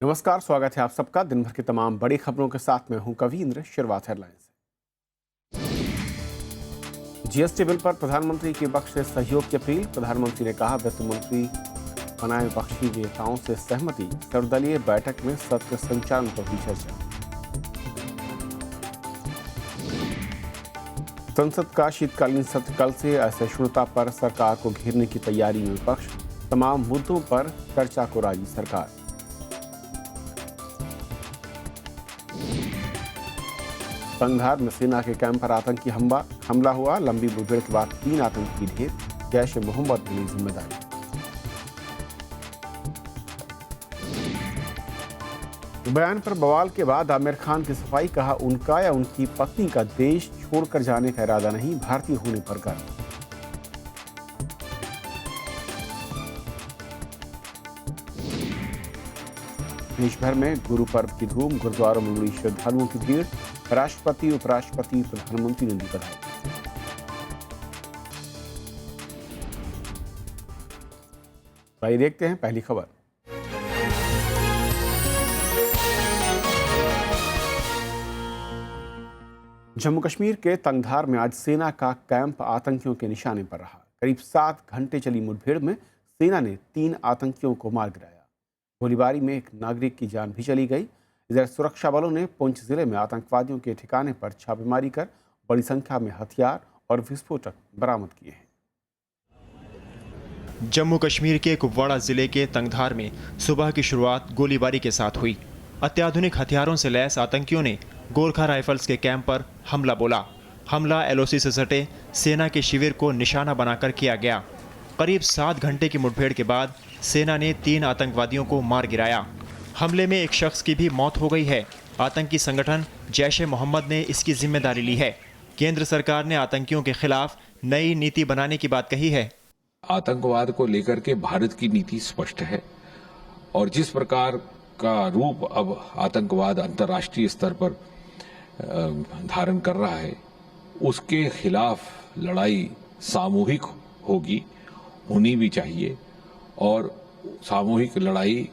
नमस्कार, स्वागत है आप सबका दिन भर की तमाम बड़ी खबरों के साथ मैं हूं कवींद्र। शुरुआत हेडलाइंस से। जीएसटी बिल पर प्रधानमंत्री के पक्ष से सहयोग की अपील। प्रधानमंत्री ने कहा वित्त मंत्री बनाए विपक्षी नेताओं से सहमति। सर्वदलीय बैठक में सत्र संचालन पर हुई चर्चा। संसद का शीतकालीन सत्र कल से। असहिष्णुता पर सरकार को घेरने की तैयारी में विपक्ष। तमाम मुद्दों पर चर्चा को राजी सरकार। तंगधार में सेना के कैंप पर आतंकी हमला हुआ। लंबी मुठभेड़ के बाद 3 आतंकी ढेर। जैश ए मोहम्मद ने ली जिम्मेदारी। बयान पर बवाल के बाद आमिर खान की सफाई। कहा उनका या उनकी पत्नी का देश छोड़कर जाने का इरादा नहीं, भारतीय होने पर गर्व। देश भर में गुरु पर्व की धूम। गुरुद्वारों में उमड़ी श्रद्धालुओं की भीड़। राष्ट्रपति, उपराष्ट्रपति, प्रधानमंत्री ने दी बधाई। आइए देखते हैं पहली खबर। जम्मू कश्मीर के तंगधार में आज सेना का कैंप आतंकियों के निशाने पर रहा। करीब 7 घंटे चली मुठभेड़ में सेना ने 3 आतंकियों को मार गिराया। गोलीबारी में एक नागरिक की जान भी चली गई। इधर सुरक्षा बलों ने पुंछ जिले में आतंकवादियों के ठिकाने पर छापेमारी कर बड़ी संख्या में हथियार और विस्फोटक बरामद किए हैं। जम्मू कश्मीर के कुपवाड़ा जिले के तंगधार में सुबह की शुरुआत गोलीबारी के साथ हुई। अत्याधुनिक हथियारों से लैस आतंकियों ने गोरखा राइफल्स के कैंप पर हमला बोला। हमला एलओसी से सटे सेना के शिविर को निशाना बनाकर किया गया। करीब 7 घंटे की मुठभेड़ के बाद सेना ने 3 आतंकवादियों को मार गिराया। हमले में एक शख्स की भी मौत हो गई है। आतंकी संगठन जैश ए मोहम्मद ने इसकी जिम्मेदारी ली है। केंद्र सरकार ने आतंकियों के खिलाफ नई नीति बनाने की बात कही है। आतंकवाद को लेकर के भारत की नीति स्पष्ट है और जिस प्रकार का रूप अब आतंकवाद अंतर्राष्ट्रीय स्तर पर धारण कर रहा है, उसके खिलाफ लड़ाई सामूहिक होगी, होनी भी चाहिए और सामूहिक लड़ाई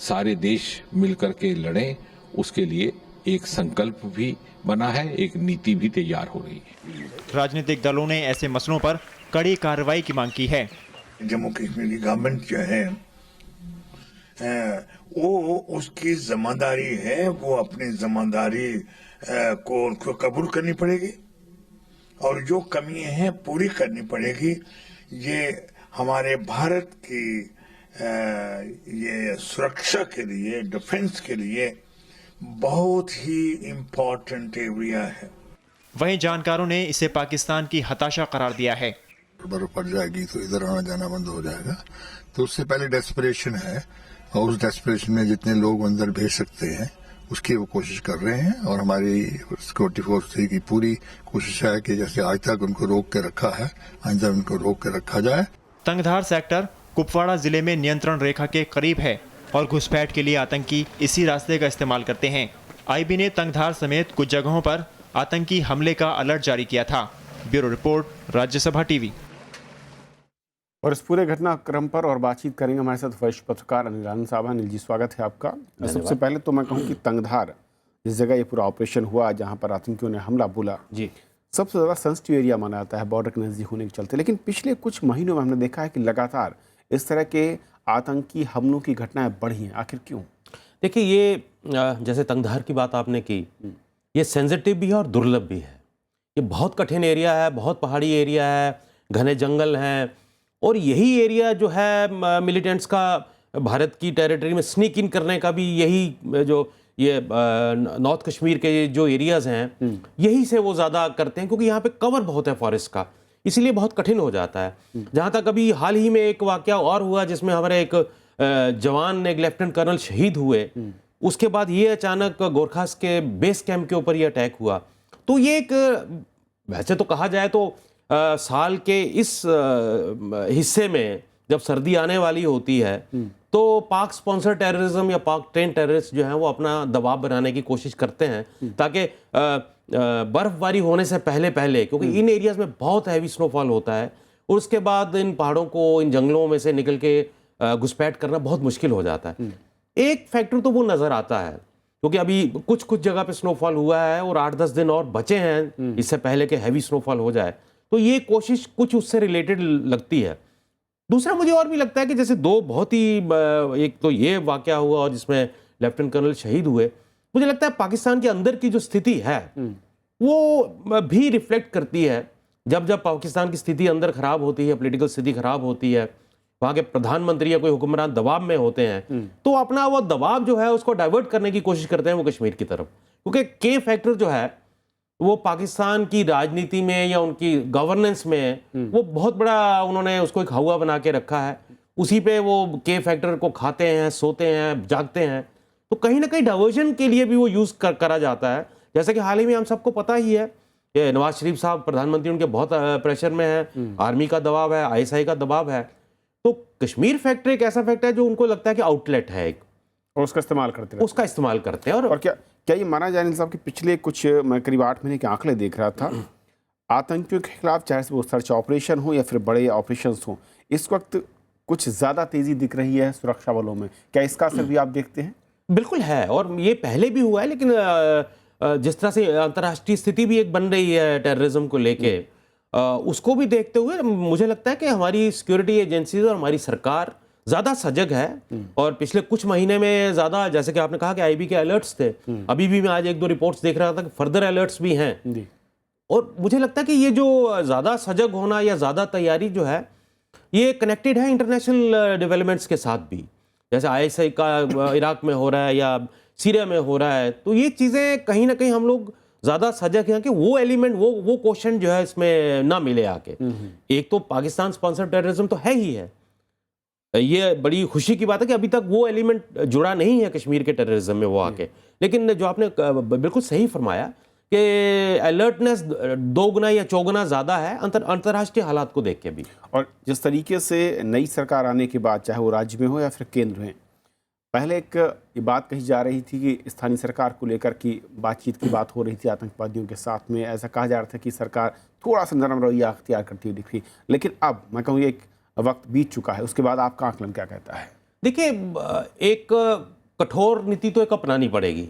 सारे देश मिलकर के लड़ें, उसके लिए एक संकल्प भी बना है, एक नीति भी तैयार हो रही है। राजनीतिक दलों ने ऐसे मसलों पर कड़ी कार्रवाई की मांग की है। जम्मू कश्मीर की गवर्नमेंट जो है वो उसकी जिम्मेदारी है, वो अपनी जिम्मेदारी को कबूल करनी पड़ेगी और जो कमी है पूरी करनी पड़ेगी। ये हमारे भारत की ये सुरक्षा के लिए, डिफेंस के लिए बहुत ही इम्पोर्टेंट एरिया है। वहीं जानकारों ने इसे पाकिस्तान की हताशा करार दिया है। बर्फ पड़ जाएगी तो इधर आना जाना बंद हो जाएगा, तो उससे पहले डेस्परेशन है और उस डेस्परेशन में जितने लोग अंदर भेज सकते हैं उसकी वो कोशिश कर रहे हैं और हमारी सिक्योरिटी फोर्स की पूरी कोशिश है कि जैसे आज तक उनको रोक के रखा है, आइंदा उनको रोक के रखा जाए। तंगधार सेक्टर कुपवाड़ा जिले में नियंत्रण रेखा के करीब है और घुसपैठ के लिए आतंकी इसी रास्ते का इस्तेमाल करते हैं। आईबी ने तंगधार समेत कुछ जगहों पर आतंकी हमले का अलर्ट जारी किया था। Bureau report, Rajya Sabha TV. और इस पूरे घटनाक्रम पर और बातचीत करेंगे हमारे साथ वरिष्ठ पत्रकार अनिल आनंद साहब। अनिल जी, स्वागत है आपका। सबसे पहले तो मैं कहूँ कि तंगधार जिस जगह ये पूरा ऑपरेशन हुआ, जहाँ पर आतंकियों ने हमला बोला जी, सबसे ज़्यादा सेंसिटिव एरिया माना जाता है बॉर्डर के नज़दीक होने के चलते। लेकिन पिछले कुछ महीनों में हमने देखा है कि लगातार इस तरह के आतंकी हमलों की घटनाएं बढ़ी हैं। आखिर क्यों? देखिए, ये जैसे तंगधार की बात आपने की, ये सेंसिटिव भी है और दुर्लभ भी है। ये बहुत कठिन एरिया है, बहुत पहाड़ी एरिया है, घने जंगल हैं और यही एरिया जो है मिलिटेंट्स का भारत की टेरिटरी में स्नीक इन करने का भी यही जो ये नॉर्थ कश्मीर के जो एरियाज़ हैं यही से वो ज़्यादा करते हैं, क्योंकि यहाँ पे कवर बहुत है फॉरेस्ट का, इसीलिए बहुत कठिन हो जाता है। जहाँ तक अभी हाल ही में एक वाकया और हुआ जिसमें हमारे एक जवान, एक लेफ्टिनेंट कर्नल शहीद हुए, उसके बाद ये अचानक गोरखास के बेस कैंप के ऊपर ये अटैक हुआ। तो ये एक, वैसे तो कहा जाए तो साल के इस हिस्से में जब सर्दी आने वाली होती है तो पाक स्पॉन्सर टेररिज्म या पाक ट्रेन टेररिस्ट जो हैं वो अपना दबाव बनाने की कोशिश करते हैं ताकि बर्फबारी होने से पहले क्योंकि इन एरियाज में बहुत हैवी स्नोफॉल होता है और उसके बाद इन पहाड़ों को, इन जंगलों में से निकल के घुसपैठ करना बहुत मुश्किल हो जाता है। एक फैक्टर तो वो नजर आता है, क्योंकि अभी कुछ कुछ जगह पे स्नोफॉल हुआ है और 8-10 दिन और बचे हैं इससे पहले कि हैवी स्नोफॉल हो जाए, तो ये कोशिश कुछ उससे रिलेटेड लगती है। दूसरा मुझे और भी लगता है कि जैसे दो बहुत ही एक तो ये वाकया हुआ और जिसमें लेफ्टिनेंट कर्नल शहीद हुए, मुझे लगता है पाकिस्तान के अंदर की जो स्थिति है वो भी रिफ्लेक्ट करती है। जब जब पाकिस्तान की स्थिति अंदर खराब होती है, पॉलिटिकल स्थिति खराब होती है, वहाँ के प्रधानमंत्री या कोई हुक्मरान दबाव में होते हैं, तो अपना वो दबाव जो है उसको डाइवर्ट करने की कोशिश करते हैं वो कश्मीर की तरफ, क्योंकि के फैक्टर जो है वो पाकिस्तान की राजनीति में या उनकी गवर्नेंस में वो बहुत बड़ा उन्होंने उसको एक हवा बना के रखा है। उसी पे वो के फैक्टर को खाते हैं, सोते हैं, जागते हैं। तो कहीं ना कहीं डाइवर्जन के लिए भी वो यूज करा जाता है। जैसे कि हाल ही में हम सबको पता ही है कि नवाज शरीफ साहब प्रधानमंत्री उनके बहुत प्रेशर में है, आर्मी का दबाव है, ISI का दबाव है। तो कश्मीर फैक्टर एक ऐसा फैक्टर है जो उनको लगता है कि आउटलेट है एक, और उसका इस्तेमाल करते हैं। उसका इस्तेमाल करते हैं। और क्या ये माना जाए अनिल साहब कि पिछले कुछ मैं करीब 8 महीने के आंकड़े देख रहा था, आतंकियों के खिलाफ चाहे वो सर्च ऑपरेशन हो या फिर बड़े ऑपरेशन हो, इस वक्त कुछ ज़्यादा तेज़ी दिख रही है सुरक्षा बलों में। क्या इसका असर भी आप देखते हैं? बिल्कुल है, और ये पहले भी हुआ है, लेकिन जिस तरह से अंतर्राष्ट्रीय स्थिति भी एक बन रही है टेररिज्म को लेके, उसको भी देखते हुए मुझे लगता है कि हमारी सिक्योरिटी एजेंसीज और हमारी सरकार ज़्यादा सजग है। और पिछले कुछ महीने में ज़्यादा, जैसे कि आपने कहा कि IB के अलर्ट्स थे, अभी भी मैं आज 1-2 रिपोर्ट्स देख रहा था कि फर्दर अलर्ट्स भी हैं। और मुझे लगता है कि ये जो ज़्यादा सजग होना या ज़्यादा तैयारी जो है, ये कनेक्टेड है इंटरनेशनल डेवलपमेंट्स के साथ भी। जैसे ISI का इराक में हो रहा है या सीरिया में हो रहा है, तो ये चीज़ें कहीं ना कहीं हम लोग ज़्यादा सजग हैं कि वो एलिमेंट, वो क्वेश्चन जो है इसमें ना मिले आके। एक तो पाकिस्तान स्पॉन्सर टेररिज्म तो है ही है, ये बड़ी खुशी की बात है कि अभी तक वो एलिमेंट जुड़ा नहीं है कश्मीर के टेररिज्म में वो आके। लेकिन जो आपने बिल्कुल सही फरमाया कि अलर्टनेस 2 गुना या 4 गुना ज़्यादा है अंतर्राष्ट्रीय हालात को देख के भी। और जिस तरीके से नई सरकार आने के बाद, चाहे वो राज्य में हो या फिर केंद्र में, पहले एक ये बात कही जा रही थी कि स्थानीय सरकार को लेकर की बातचीत की बात हो रही थी आतंकवादियों के साथ में, ऐसा कहा जा रहा था कि सरकार थोड़ा सा नरम रवैया अख्तियार करती हुई दिख रही। लेकिन अब मैं कहूँ एक वक्त बीत चुका है, उसके बाद आपका आकलन क्या कहता है? देखिए, एक कठोर नीति तो एक अपनानी पड़ेगी।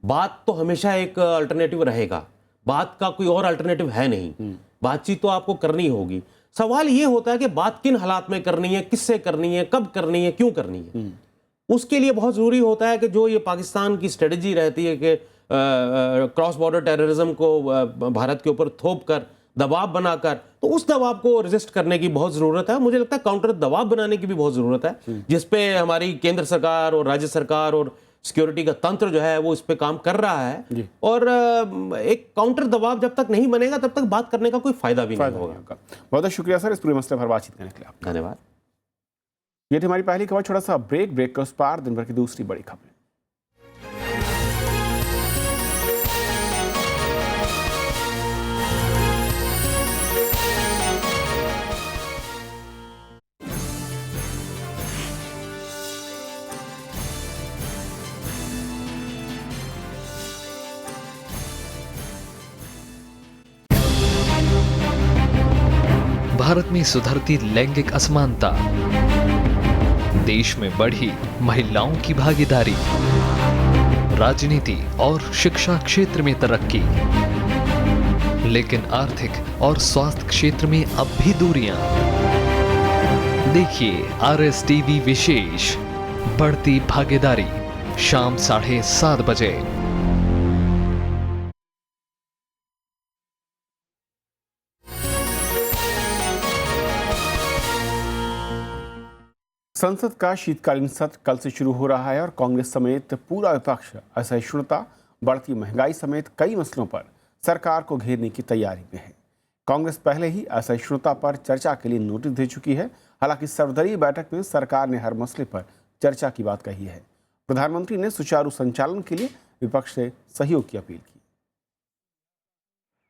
बात तो हमेशा एक अल्टरनेटिव रहेगा, बात का कोई और अल्टरनेटिव है नहीं। बातचीत तो आपको करनी होगी। सवाल ये होता है कि बात किन हालात में करनी है, किससे करनी है, कब करनी है, क्यों करनी है। उसके लिए बहुत ज़रूरी होता है कि जो ये पाकिस्तान की स्ट्रेटजी रहती है कि क्रॉस बॉर्डर टेररिज्म को भारत के ऊपर थोप कर, दबाव बनाकर, तो उस दबाव को रेजिस्ट करने की बहुत ज़रूरत है। मुझे लगता है काउंटर दबाव बनाने की भी बहुत ज़रूरत है, जिसपे हमारी केंद्र सरकार और राज्य सरकार और सिक्योरिटी का तंत्र जो है वो इस पे काम कर रहा है। और एक काउंटर दबाव जब तक नहीं बनेगा तब तक बात करने का कोई फायदा भी नहीं होगा। बहुत बहुत शुक्रिया सर इस पूरे मसले पर बातचीत करने के लिए। धन्यवाद। ये थी हमारी पहली खबर। छोटा सा ब्रेक के उस पार दिन भर की दूसरी बड़ी खबरें। भारत में सुधरती लैंगिक असमानता, देश में बढ़ी महिलाओं की भागीदारी, राजनीति और शिक्षा क्षेत्र में तरक्की, लेकिन आर्थिक और स्वास्थ्य क्षेत्र में अब भी दूरियां। देखिए RSTV विशेष बढ़ती भागीदारी, शाम 7:30 बजे। संसद का शीतकालीन सत्र कल से शुरू हो रहा है और कांग्रेस समेत पूरा विपक्ष असहिष्णुता, बढ़ती महंगाई समेत कई मसलों पर सरकार को घेरने की तैयारी में है। कांग्रेस पहले ही असहिष्णुता पर चर्चा के लिए नोटिस दे चुकी है। हालांकि सर्वदलीय बैठक में सरकार ने हर मसले पर चर्चा की बात कही है। प्रधानमंत्री ने सुचारू संचालन के लिए विपक्ष से सहयोग की अपील की।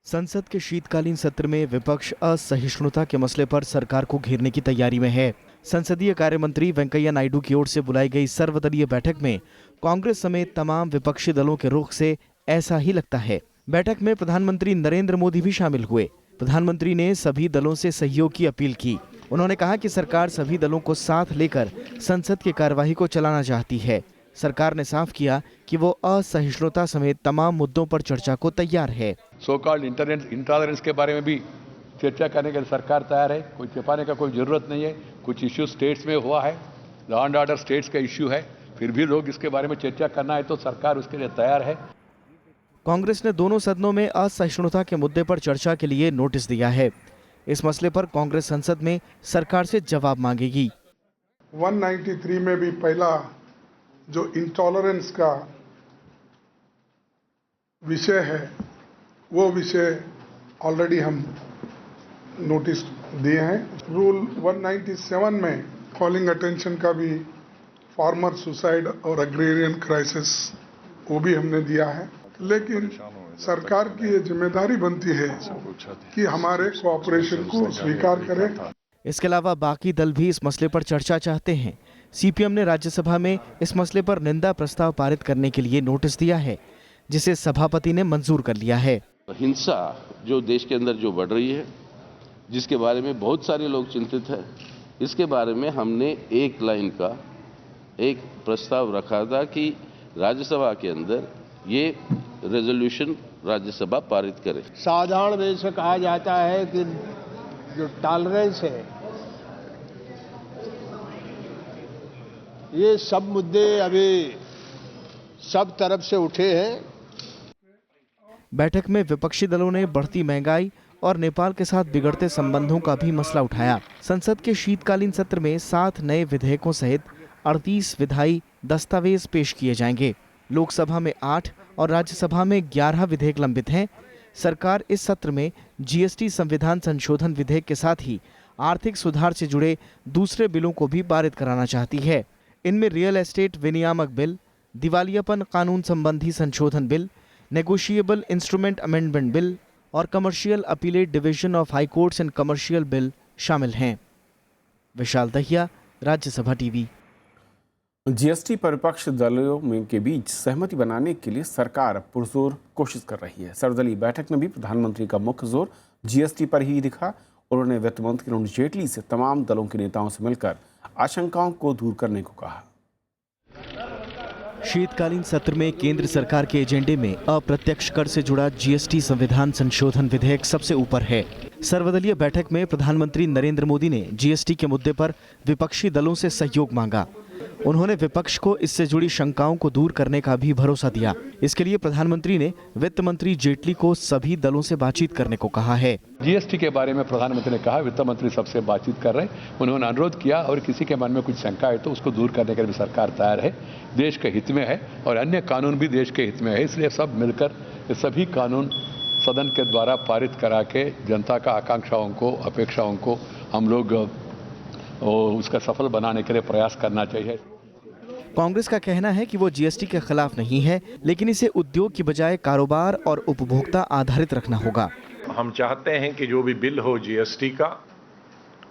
संसद के शीतकालीन सत्र में विपक्ष असहिष्णुता के मसले पर सरकार को घेरने की तैयारी में है। संसदीय कार्य मंत्री वेंकैया नायडू की ओर से बुलाई गई सर्वदलीय बैठक में कांग्रेस समेत तमाम विपक्षी दलों के रुख से ऐसा ही लगता है। बैठक में प्रधानमंत्री नरेंद्र मोदी भी शामिल हुए। प्रधानमंत्री ने सभी दलों से सहयोग की अपील की। उन्होंने कहा कि सरकार सभी दलों को साथ लेकर संसद की कार्यवाही को चलाना चाहती है। सरकार ने साफ किया कि वो असहिष्णुता समेत तमाम मुद्दों पर चर्चा को तैयार है। सो कॉल्ड इंटॉलरेंस के बारे में भी चर्चा करने के लिए सरकार तैयार है। कोई छिपाने का कोई जरूरत नहीं है। कुछ इश्यू स्टेट्स में हुआ है, लॉ एंड ऑर्डर स्टेट्स का इश्यू है, फिर भी लोग इसके बारे में चर्चा करना है तो सरकार उसके लिए तैयार है। कांग्रेस ने दोनों सदनों में असहिष्णुता के मुद्दे पर चर्चा के लिए नोटिस दिया है। इस मसले पर कांग्रेस संसद में सरकार से जवाब मांगेगी। 193 में भी पहला जो इंटॉलरेंस का विषय है वो विषय ऑलरेडी हम नोटिस दिए हैं। रूल 197 में कॉलिंग अटेंशन का भी फार्मर सुसाइड और एग्रेरियन क्राइसिस वो भी हमने दिया है। लेकिन सरकार की ये जिम्मेदारी बनती है कि हमारे कोऑपरेशन को स्वीकार करे। इसके अलावा बाकी दल भी इस मसले पर चर्चा चाहते हैं। सीपीएम ने राज्यसभा में इस मसले पर निंदा प्रस्ताव पारित करने के लिए नोटिस दिया है, जिसे सभापति ने मंजूर कर लिया है। हिंसा जो देश के अंदर जो बढ़ रही है, जिसके बारे में बहुत सारे लोग चिंतित हैं, इसके बारे में हमने एक लाइन का एक प्रस्ताव रखा था कि राज्यसभा के अंदर ये रेजोल्यूशन राज्यसभा पारित करे। साधारण वे से कहा जाता है कि जो टॉलरेंस है, ये सब मुद्दे अभी सब तरफ से उठे हैं। बैठक में विपक्षी दलों ने बढ़ती महंगाई और नेपाल के साथ बिगड़ते संबंधों का भी मसला उठाया। संसद के शीतकालीन सत्र में 7 नए विधेयकों सहित 38 विधायी दस्तावेज पेश किए जाएंगे। लोकसभा में 8 और राज्यसभा में 11 विधेयक लंबित हैं। सरकार इस सत्र में जीएसटी संविधान संशोधन विधेयक के साथ ही आर्थिक सुधार से जुड़े दूसरे बिलों को भी पारित कराना चाहती है। इनमें रियल एस्टेट विनियामक बिल, दिवालियापन कानून संबंधी संशोधन bill, negotiable instrument amendment bill और commercial appellate division of high courts and commercial bill शामिल हैं। विशाल दहिया, राज्यसभा टीवी। जीएसटी पर विपक्ष दलों में के बीच सहमति बनाने के लिए सरकार पुरजोर कोशिश कर रही है। सर्वदलीय बैठक में भी प्रधानमंत्री का मुख्य जोर जीएसटी पर ही दिखा। उन्होंने वित्त मंत्री अरुण जेटली से तमाम दलों के नेताओं से मिलकर आशंकाओं को दूर करने को कहा। शीतकालीन सत्र में केंद्र सरकार के एजेंडे में अप्रत्यक्ष कर से जुड़ा जीएसटी संविधान संशोधन विधेयक सबसे ऊपर है। सर्वदलीय बैठक में प्रधानमंत्री नरेंद्र मोदी ने जीएसटी के मुद्दे पर विपक्षी दलों से सहयोग मांगा। उन्होंने विपक्ष को इससे जुड़ी शंकाओं को दूर करने का भी भरोसा दिया। इसके लिए प्रधानमंत्री ने वित्त मंत्री जेटली को सभी दलों से बातचीत करने को कहा है। जीएसटी के बारे में प्रधानमंत्री ने कहा वित्त मंत्री सबसे बातचीत कर रहे हैं। उन्होंने अनुरोध किया और किसी के मन में कुछ शंका है तो उसको दूर करने के लिए सरकार तैयार है। देश के हित में है और अन्य कानून भी देश के हित में है, इसलिए सब मिलकर ये सभी कानून सदन के द्वारा पारित करा के जनता का आकांक्षाओं को, अपेक्षाओं को हम लोग उसका सफल बनाने के लिए प्रयास करना चाहिए। कांग्रेस का कहना है कि वो जीएसटी के खिलाफ नहीं है, लेकिन इसे उद्योग की बजाय कारोबार और उपभोक्ता आधारित रखना होगा। हम चाहते हैं कि जो भी बिल हो जीएसटी का,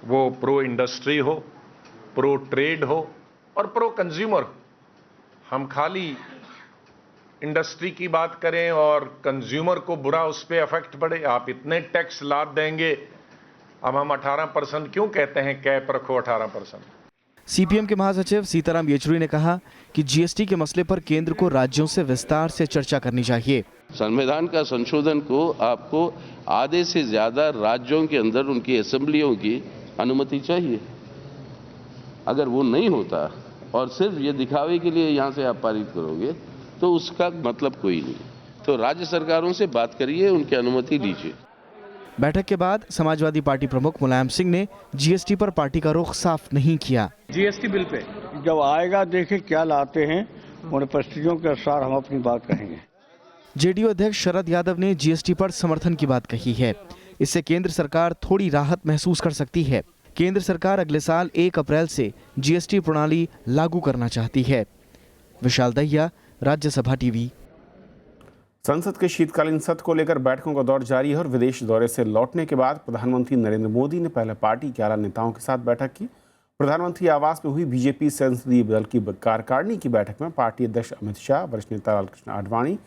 वो प्रो इंडस्ट्री हो, प्रो ट्रेड हो और प्रो कंज्यूमर हो। हम खाली इंडस्ट्री की बात करें और कंज्यूमर को बुरा उस पर इफेक्ट पड़े, आप इतने टैक्स लाद देंगे। अब हम 18% क्यों कहते हैं, कैप रखो 18%। सीपीएम के महासचिव सीताराम येचुरी ने कहा कि जीएसटी के मसले पर केंद्र को राज्यों से विस्तार से चर्चा करनी चाहिए। संविधान का संशोधन को आपको आधे से ज्यादा राज्यों के अंदर उनकी असेंबलियों की अनुमति चाहिए। अगर वो नहीं होता और सिर्फ ये दिखावे के लिए यहाँ से आप पारित करोगे तो उसका मतलब कोई नहीं। तो राज्य सरकारों से बात करिए, उनकी अनुमति लीजिए। बैठक के बाद समाजवादी पार्टी प्रमुख मुलायम सिंह ने जीएसटी पर पार्टी का रुख साफ नहीं किया। जीएसटी बिल पे जब आएगा देखें क्या लाते हैं, उन परिस्थितियों के अनुसार हम अपनी बात कहेंगे। जेडीयू अध्यक्ष शरद यादव ने जीएसटी पर समर्थन की बात कही है। इससे केंद्र सरकार थोड़ी राहत महसूस कर सकती है। केंद्र सरकार अगले साल 1 अप्रैल से जीएसटी प्रणाली लागू करना चाहती है। विशाल दहिया, राज्यसभा टीवी। संसद के शीतकालीन सत्र को लेकर बैठकों का दौर जारी है और विदेश दौरे से लौटने के बाद प्रधानमंत्री नरेंद्र मोदी ने पहले पार्टी के आला नेताओं के साथ बैठक की। प्रधानमंत्री आवास में हुई बीजेपी संसदीय दल की कार्यकारिणी की बैठक में पार्टी अध्यक्ष अमित शाह, वरिष्ठ नेता लालकृष्ण आडवाणी,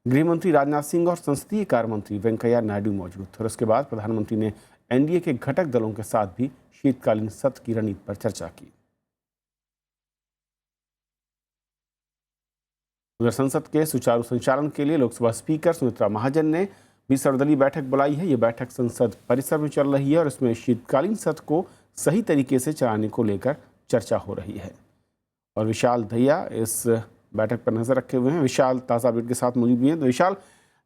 गृह मंत्री राजनाथ सिंह और संसदीय कार्य मंत्री वेंकैया नायडू मौजूद थे। और इसके बाद प्रधानमंत्री ने एनडीए के घटक दलों के साथ भी शीतकालीन सत्र की रणनीति पर चर्चा की। उधर संसद के सुचारू संचालन के लिए लोकसभा स्पीकर सुमित्रा महाजन ने भी सर्वदलीय बैठक बुलाई है। ये बैठक संसद परिसर में चल रही है और इसमें शीतकालीन सत्र को सही तरीके से चलाने को लेकर चर्चा हो रही है। और विशाल दहिया इस बैठक पर नजर रखे हुए हैं। विशाल ताज़ा अपडेट के साथ मौजूद भी हैं। तो विशाल,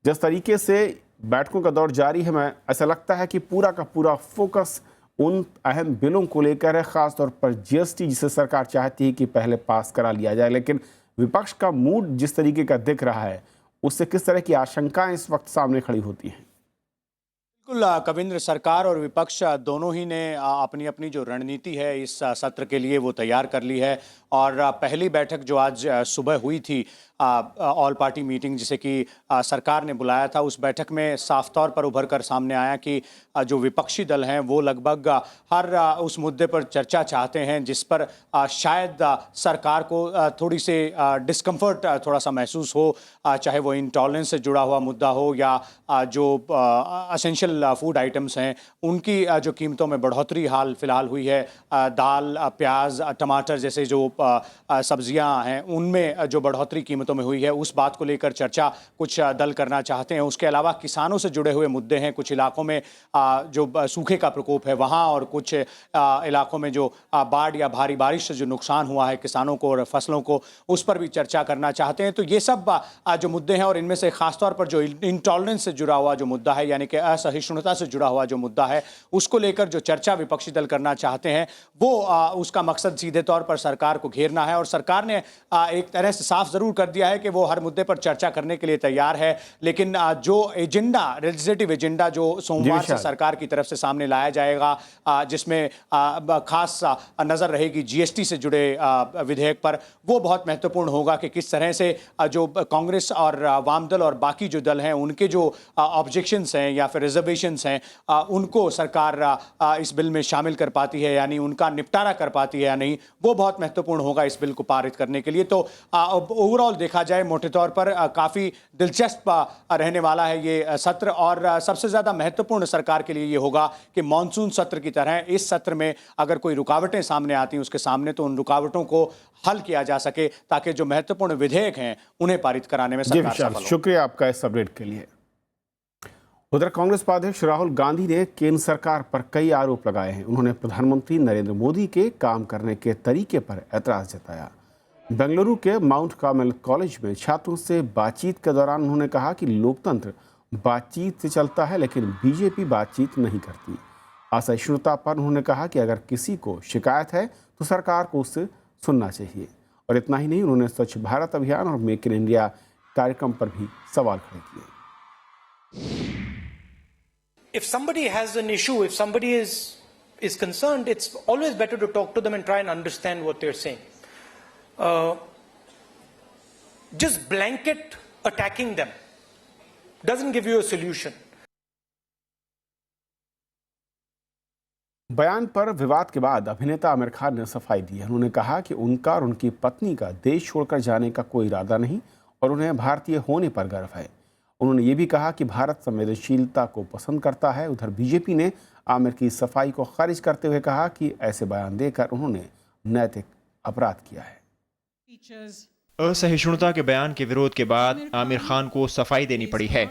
जिस तरीके से बैठकों का दौर जारी है, मैं ऐसा लगता है कि पूरा का पूरा फोकस उन अहम बिलों को लेकर है, खासतौर पर जीएसटी, जिसे सरकार चाहती है कि पहले पास करा लिया जाए। लेकिन विपक्ष का मूड जिस तरीके का दिख रहा है, उससे किस तरह की आशंकाएं इस वक्त सामने खड़ी होती हैं? बिल्कुल कविंद्र, सरकार और विपक्ष दोनों ही ने अपनी अपनी जो रणनीति है इस सत्र के लिए वो तैयार कर ली है। और पहली बैठक जो आज सुबह हुई थी, ऑल पार्टी मीटिंग जिसे कि सरकार ने बुलाया था, उस बैठक में साफ तौर पर उभर कर सामने आया कि जो विपक्षी दल हैं वो लगभग हर उस मुद्दे पर चर्चा चाहते हैं जिस पर शायद सरकार को थोड़ी से डिस्कम्फर्ट थोड़ा सा महसूस हो, चाहे वो इंटॉलरेंस से जुड़ा हुआ मुद्दा हो या जो असेंशियल फूड आइटम्स हैं उनकी जो कीमतों में बढ़ोतरी हाल फिलहाल हुई है। दाल, प्याज, टमाटर जैसे जो सब्जियां हैं उनमें जो बढ़ोतरी कीमतों में हुई है, उस बात को लेकर चर्चा कुछ दल करना चाहते हैं। उसके अलावा किसानों से जुड़े हुए मुद्दे हैं, कुछ इलाकों में जो सूखे का प्रकोप है वहाँ, और कुछ इलाकों में जो बाढ़ या भारी बारिश से जो नुकसान हुआ है किसानों को और फसलों को, उस पर भी चर्चा करना चाहते हैं। तो ये सब जो मुद्दे हैं, और इनमें से खासतौर पर जो इंटॉलरेंस से जुड़ा हुआ जो मुद्दा है, यानी कि असहिष्णुता से जुड़ा हुआ जो मुद्दा है, उसको लेकर जो चर्चा विपक्षी दल करना चाहते हैं, वो उसका मकसद सीधे तौर पर सरकार को घेरना है। और सरकार ने एक तरह से साफ जरूर कर दिया है कि वो हर मुद्दे पर चर्चा करने के लिए तैयार है, लेकिन जो एजेंडा, लेजिस्लेटिव एजेंडा जो सोमवार से सरकार की तरफ से सामने लाया जाएगा, जिसमें खास नजर रहेगी जीएसटी से जुड़े विधेयक पर, वो बहुत महत्वपूर्ण होगा कि किस तरह से जो कांग्रेस और वाम दल और बाकी जो दल हैं उनके जो ऑब्जेक्शंस हैं या फिर रिजर्वेशंस हैं, उनको सरकार इस बिल में शामिल कर पाती है, यानी उनका निपटारा कर पाती है या नहीं, वो बहुत महत्वपूर्ण होगा इस बिल को पारित करने के लिए। तो ओवरऑल देखा जाए मोटे तौर पर काफ़ी दिलचस्प रहने वाला है ये सत्र। और सबसे ज़्यादा महत्वपूर्ण सरकार के लिए ये होगा कि मानसून सत्र की तरह इस सत्र में अगर कोई रुकावटें सामने आती हैं उसके सामने, तो उन रुकावटों को हल किया जा सके ताकि जो महत्वपूर्ण विधेयक हैं उन्हें पारित कराने में सरकार सफल हो। शुक्रिया आपका इस अपडेट के लिए। उधर कांग्रेस उपाध्यक्ष राहुल गांधी ने केंद्र सरकार पर कई आरोप लगाए हैं। उन्होंने प्रधानमंत्री नरेंद्र मोदी के काम करने के तरीके पर ऐतराज जताया। बेंगलुरु के माउंट कार्मेल कॉलेज में छात्रों से बातचीत के दौरान उन्होंने कहा कि लोकतंत्र बातचीत से चलता है, लेकिन बीजेपी बातचीत नहीं करती। असहिष्णुता पर उन्होंने कहा कि अगर किसी को शिकायत है तो सरकार को उससे सुनना चाहिए। और इतना ही नहीं, उन्होंने स्वच्छ भारत अभियान और मेक इन इंडिया कार्यक्रम पर भी सवाल खड़े किए। If somebody has an issue, if somebody is concerned, it's always better to talk to them and try and understand what they're saying. Just blanket attacking them doesn't give you a solution. बयान पर विवाद के बाद अभिनेता आमिर खान ने सफाई दी है। उन्होंने कहा कि उनका और उनकी पत्नी का देश छोड़कर जाने का कोई इरादा नहीं और उन्हें भारतीय होने पर गर्व है। उन्होंने ये भी कहा कि भारत संवेदनशीलता को पसंद करता है। उधर बीजेपी ने आमिर की सफाई को खारिज करते हुए कहा कि ऐसे बयान देकर उन्होंने नैतिक अपराध किया है। असहिष्णुता के बयान के विरोध के बाद आमिर खान को सफाई देनी पड़ी है।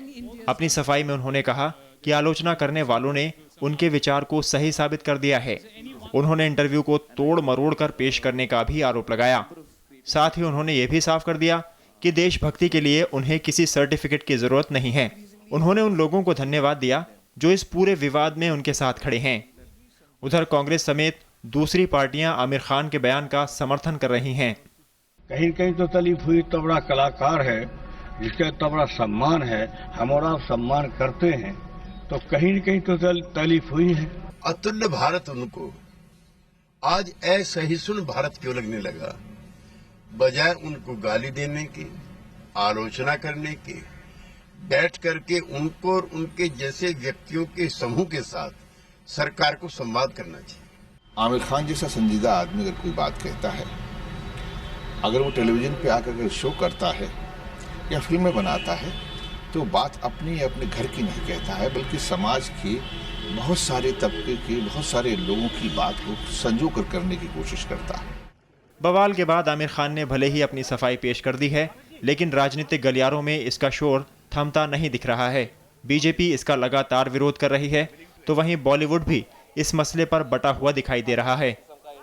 अपनी सफाई में उन्होंने कहा कि आलोचना करने वालों ने उनके विचार को सही साबित कर दिया है। उन्होंने इंटरव्यू को तोड़ मरोड़ कर पेश करने का भी आरोप लगाया। साथ ही उन्होंने ये भी साफ कर दिया कि देशभक्ति के लिए उन्हें किसी सर्टिफिकेट की जरूरत नहीं है। उन्होंने उन लोगों को धन्यवाद दिया जो इस पूरे विवाद में उनके साथ खड़े हैं। उधर कांग्रेस समेत दूसरी पार्टियां आमिर खान के बयान का समर्थन कर रही हैं। कहीं कहीं तो तकलीफ हुई, तो बड़ा कलाकार है जिसका तो बड़ा सम्मान है, हम और आप सम्मान करते हैं, तो कहीं न कहीं तो तकलीफ हुई है। अतुल्य भारत उनको आज असहिष्णु भारत क्यों लगने लगा? बजाय उनको गाली देने की, आलोचना करने की, बैठ करके उनको और उनके जैसे व्यक्तियों के समूह के साथ सरकार को संवाद करना चाहिए। आमिर खान जैसा संजीदा आदमी अगर कोई बात कहता है, अगर वो टेलीविजन पे आकर शो करता है या फिल्में बनाता है, तो बात अपनी अपने घर की नहीं कहता है, बल्कि समाज के बहुत सारे तबके के बहुत सारे लोगों की बात को संजो कर करने की कोशिश करता है। बवाल के बाद आमिर खान ने भले ही अपनी सफाई पेश कर दी है, लेकिन राजनीतिक गलियारों में इसका शोर थमता नहीं दिख रहा है। बीजेपी इसका लगातार विरोध कर रही है, तो वहीं बॉलीवुड भी इस मसले पर बटा हुआ दिखाई दे रहा है।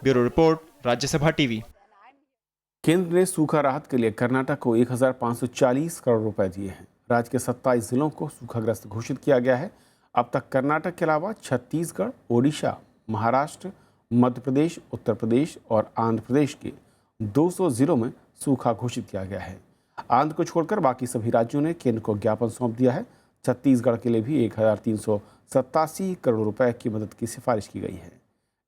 Bureau report, Rajya Sabha TV. केंद्र ने सूखा राहत के लिए कर्नाटक को 1540 करोड़ रुपए दिए हैं। राज्य के 27 जिलों को सूखाग्रस्त घोषित किया गया है। अब तक कर्नाटक के अलावा छत्तीसगढ़, ओडिशा, महाराष्ट्र, मध्य प्रदेश, उत्तर प्रदेश और आंध्र प्रदेश के 200 जिलों में सूखा घोषित किया गया है। आंध्र को छोड़कर बाकी सभी राज्यों ने केंद्र को ज्ञापन सौंप दिया है। छत्तीसगढ़ के लिए भी 1387 करोड़ रुपए की मदद की सिफारिश की गई है।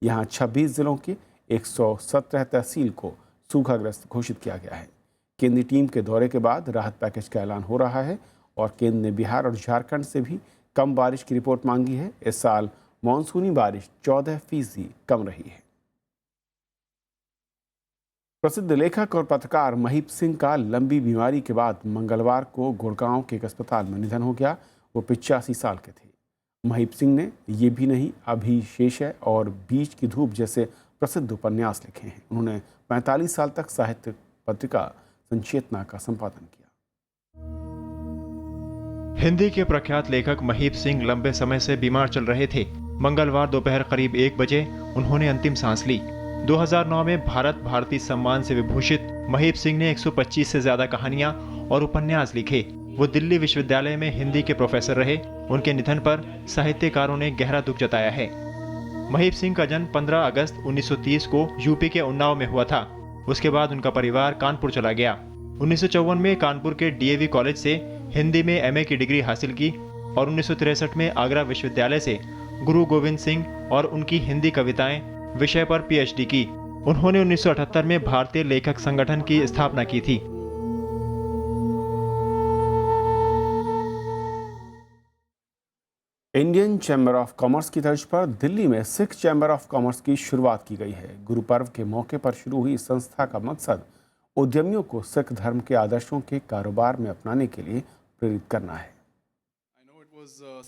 यहाँ 26 जिलों के 117 तहसील को सूखाग्रस्त घोषित किया गया है। केंद्रीय टीम के दौरे के बाद राहत पैकेज का ऐलान हो रहा है और केंद्र ने बिहार और झारखंड से भी कम बारिश की रिपोर्ट मांगी है। इस साल मानसूनी बारिश 14% कम रही है। प्रसिद्ध लेखक और पत्रकार महीप सिंह का लंबी बीमारी के बाद मंगलवार को गुड़गांव के एक अस्पताल में निधन हो गया। वो 85 साल के थे। महीप सिंह ने ये भी नहीं, अभी शेष है और बीच की धूप जैसे प्रसिद्ध उपन्यास लिखे हैं। उन्होंने 45 साल तक साहित्य पत्रिका संचेतना का संपादन किया। हिंदी के प्रख्यात लेखक महीप सिंह लंबे समय से बीमार चल रहे थे। मंगलवार दोपहर करीब 1 बजे उन्होंने अंतिम सांस ली। 2009 में भारत भारती सम्मान से विभूषित महीप सिंह ने 125 से ज्यादा कहानियां और उपन्यास लिखे। वो दिल्ली विश्वविद्यालय में हिंदी के प्रोफेसर रहे। उनके निधन पर साहित्यकारों ने गहरा दुख जताया है। महीप सिंह का जन्म 15 अगस्त 1930 को यूपी के उन्नाव में हुआ था। उसके बाद उनका परिवार कानपुर चला गया। 1954 में कानपुर के डीएवी कॉलेज से हिंदी में एमए की डिग्री हासिल की और 1963 में आगरा विश्वविद्यालय से गुरु गोविंद सिंह और उनकी हिंदी कविताएं विषय पर पीएचडी की। उन्होंने 1978 में भारतीय लेखक संगठन की स्थापना की थी। इंडियन चैम्बर ऑफ कॉमर्स की तर्ज पर दिल्ली में सिक्स चैम्बर ऑफ कॉमर्स की शुरुआत की गई है। गुरु पर्व के मौके पर शुरू हुई इस संस्था का मकसद उद्यमियों को सिख धर्म के आदर्शों के कारोबार में अपनाने के लिए प्रेरित करना है।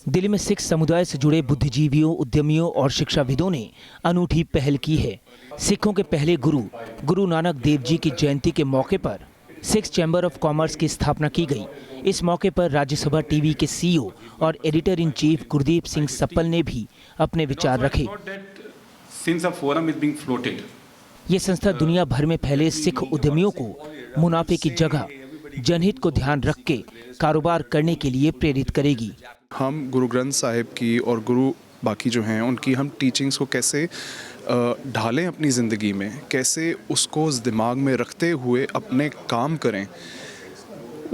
दिल्ली में सिख समुदाय से जुड़े बुद्धिजीवियों, उद्यमियों और शिक्षाविदों ने अनूठी पहल की है। सिखों के पहले गुरु नानक देव जी की जयंती के मौके पर सिक्स चैम्बर ऑफ कॉमर्स की स्थापना की गई। इस मौके पर राज्यसभा टीवी के सीईओ और editor in chief Gurdeep Singh supple ने भी अपने विचार रखे। ये संस्था दुनिया भर में फैले सिख उद्यमियों को मुनाफे की जगह जनहित को ध्यान रख के कारोबार करने के लिए प्रेरित करेगी। हम गुरु ग्रंथ साहिब की और गुरु बाकी जो हैं उनकी हम टीचिंग्स को कैसे ढालें अपनी ज़िंदगी में, कैसे उसको दिमाग में रखते हुए अपने काम करें,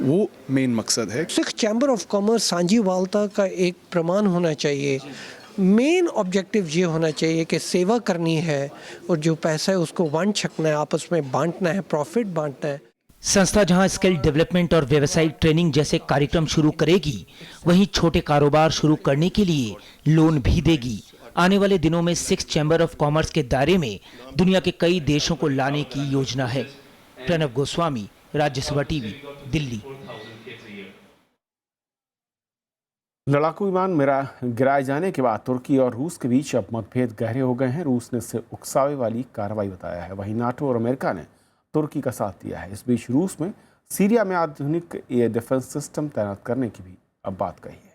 वो मेन मकसद है। सिख चैम्बर ऑफ कॉमर्स सांझीवालता का एक प्रमाण होना चाहिए। मेन ऑब्जेक्टिव ये होना चाहिए कि सेवा करनी है और जो पैसा है उसको वंड छकना है, आपस में बांटना है, प्रॉफिट बांटना है। संस्था जहां स्किल डेवलपमेंट और व्यावसायिक ट्रेनिंग जैसे कार्यक्रम शुरू करेगी, वहीं छोटे कारोबार शुरू करने के लिए लोन भी देगी। आने वाले दिनों में सिक्स चैम्बर ऑफ कॉमर्स के दायरे में दुनिया के कई देशों को लाने की योजना है। प्रणव गोस्वामी, राज्यसभा टीवी, दिल्ली। लड़ाकू विमान गिराए जाने के बाद तुर्की और रूस के बीच अब मतभेद गहरे हो गए हैं। रूस ने इसे उकसावे वाली कार्रवाई बताया है। वहीं नाटो और अमेरिका ने तुर्की का साथ दिया है। इस बीच रूस में सीरिया में आधुनिक एयर डिफेंस सिस्टम तैनात करने की भी अब बात कही है।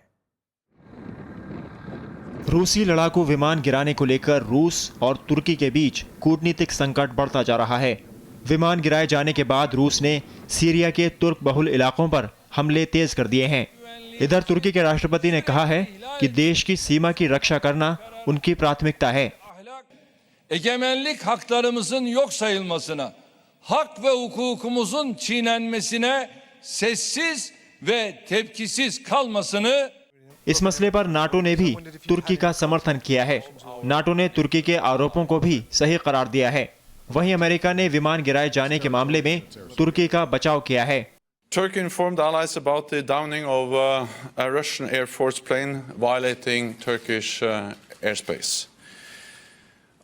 रूसी लड़ाकू विमान गिराने को लेकर रूस और तुर्की के बीच कूटनीतिक संकट बढ़ता जा रहा है। विमान गिराए जाने के बाद रूस ने सीरिया के तुर्क बहुल इलाकों पर हमले तेज कर दिए हैं। इधर तुर्की के राष्ट्रपति ने कहा है कि देश की सीमा की रक्षा करना उनकी प्राथमिकता है। Egemenlik haklarımızın yok sayılmasına, hak ve hukukumuzun çiğnenmesine sessiz ve tepkisiz kalmasını इस मसले पर नाटो ने भी तुर्की का समर्थन किया है। नाटो ने तुर्की के आरोपों को भी सही करार दिया है। वहीं अमेरिका ने विमान गिराए जाने के मामले में तुर्की का बचाव किया है। Turkey informed allies about the downing of a Russian Air Force plane violating Turkish airspace.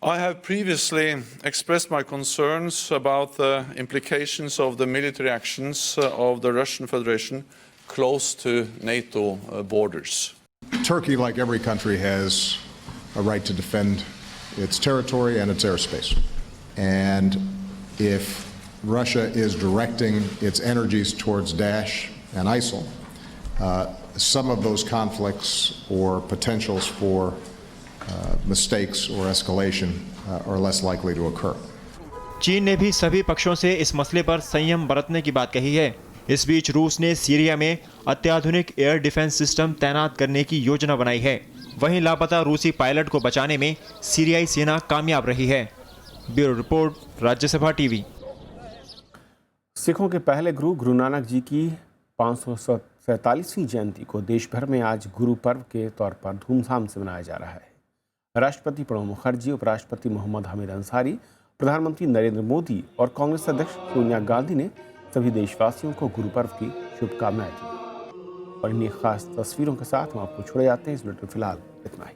I have previously expressed my concerns about the implications of the military actions of the Russian Federation close to NATO borders. Turkey, like every country, has a right to defend its territory and its airspace. And if Russia is directing its energies towards Daesh and ISIL, some of those conflicts or potentials for mistakes or escalation are less likely to occur. चीन ने भी सभी पक्षों से इस मसले पर संयम बरतने की बात कही है। इस बीच रूस ने सीरिया में अत्याधुनिक एयर डिफेंस सिस्टम तैनात करने की योजना बनाई है। वहीं लापता रूसी पायलट को बचाने में सीरियाई सेना कामयाब रही है। Bureau report, Rajya Sabha TV. सिखों के पहले गुरु गुरु नानक जी की 547वीं जयंती को देश भर में आज गुरु पर्व के तौर पर धूमधाम से मनाया जा रहा है। राष्ट्रपति प्रणब मुखर्जी, उपराष्ट्रपति मोहम्मद हामिद अंसारी, प्रधानमंत्री नरेंद्र मोदी और कांग्रेस अध्यक्ष सोनिया गांधी ने सभी देशवासियों को गुरु पर्व की शुभकामनाएं दी। और इन्हीं खास तस्वीरों के साथ हम आपको छोड़े जाते हैं। इस बुलेटिन फिलहाल इतना ही।